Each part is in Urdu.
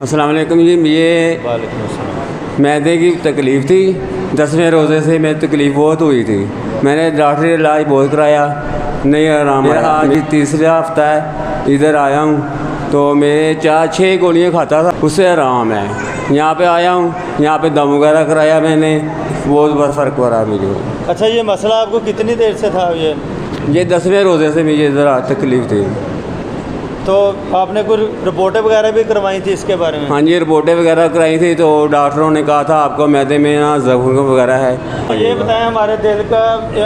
السلام علیکم جی، یہ وعلیکم السلام۔ معدے کی تکلیف تھی، 10ویں روزے سے میری تکلیف بہت ہوئی تھی۔ میں نے ڈاکٹری علاج بہت کرایا، نہیں آرام آیا۔ آج تیسرا ہفتہ ہے ادھر آیا ہوں تو میرے 4-6 گولیاں کھاتا تھا، اس سے آرام ہے۔ یہاں پہ آیا ہوں، یہاں پہ دم وغیرہ کرایا میں نے، بہت بڑا فرق پڑا مجھے۔ اچھا، یہ مسئلہ آپ کو کتنی دیر سے تھا؟ یہ 10ویں روزے سے مجھے ذرا تکلیف تھی۔ تو آپ نے کوئی رپورٹیں وغیرہ بھی کروائی تھی اس کے بارے میں؟ ہاں جی، رپورٹیں وغیرہ کرائی تھی تو ڈاکٹروں نے کہا تھا آپ کو معدے میں نا زخم وغیرہ ہے۔ یہ بتائیں ہمارے دل کا،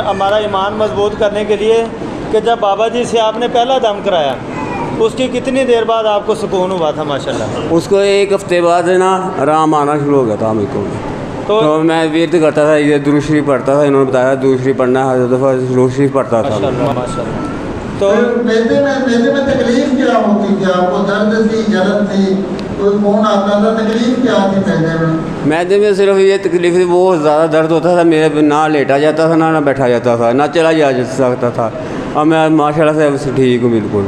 ہمارا ایمان مضبوط کرنے کے لیے کہ جب بابا جی سے آپ نے پہلا دم کرایا اس کی کتنی دیر بعد آپ کو سکون ہوا تھا؟ ماشاءاللہ اس کو 1 ہفتے بعد نا آرام آنا شروع ہو گیا تھا میرے کو۔ تو میں ورد کرتا تھا، یہ درود شریف پڑھتا تھا، انہوں نے بتایا درود شریف پڑھنا ہے، دفعہ درود شریف پڑھتا تھا۔ ماشاءاللہ ماشاءاللہ۔ تو معدے میں تکلیف کیا ہوتی تھی آپ کو؟ درد تھی، جلن تھی، کوئی خون آتا تھا، تکلیف کیا تھی معدے میں؟ معدے میں صرف یہ تکلیف تھی، بہت زیادہ درد ہوتا تھا، میرے نہ لیٹا جاتا تھا نہ بیٹھا جاتا تھا، نہ چلا جا سکتا تھا۔ اب میں ماشاءاللہ سے اس سے ٹھیک ہوں بالکل۔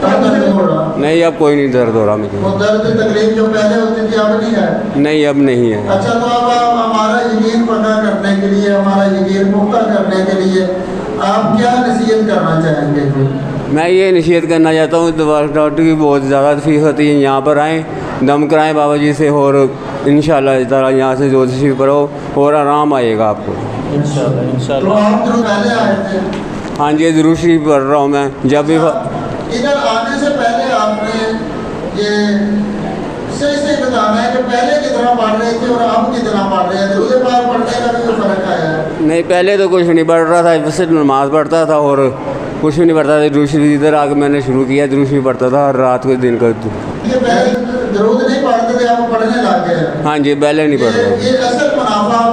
درد ہو رہا؟ نہیں، اب کوئی نہیں درد ہو رہا مجھے۔ وہ درد تکلیف جو پہلے ہوتی تھی اب نہیں ہے؟ نہیں، اب نہیں ہے۔ اچھا، تو اب آپ ہمارا یقین پکا کرنے کے لیے، ہمارا یقین پختہ کرنے کے لیے آپ کیا نصیحت کرنا چاہیں گے؟ میں یہ نصیحت کرنا چاہتا ہوں، ڈاکٹر کی بہت زیادہ فیس ہوتی ہے، یہاں پر آئیں، دم کرائیں بابا جی سے، اور انشاءاللہ تعالیٰ یہاں سے درود شریف پڑھو اور آرام آئے گا آپ کو انشاءاللہ تو انشاءاللہ۔ آپ جو پہلے آئے تھے ہاں جی، درود شریف پڑھ رہا ہوں میں جب بھی۔ ادھر آنے سے پہلے آپ نے یہ صحیح بتانا ہے کہ پہلے کتنا پڑھ رہے تھے اور اب کتنا پڑھ رہے تھے؟ اسے پار پڑھنے کا بھی کوئی فرق آیا ہے؟ نہیں، پہلے تو کچھ نہیں پڑھ رہا تھا، بس نماز پڑھتا تھا اور کچھ بھی نہیں پڑھتا تھا۔ درود شریف ادھر آ کے میں نے شروع کیا، درود شریف پڑھتا تھا رات کو دن کا۔ یہ پہلے درود نہیں پڑھتے تھے، آپ پڑھنے لگ گئے ہیں؟ ہاں جی، پہلے نہیں پڑھ رہا۔ یہ اصل منافع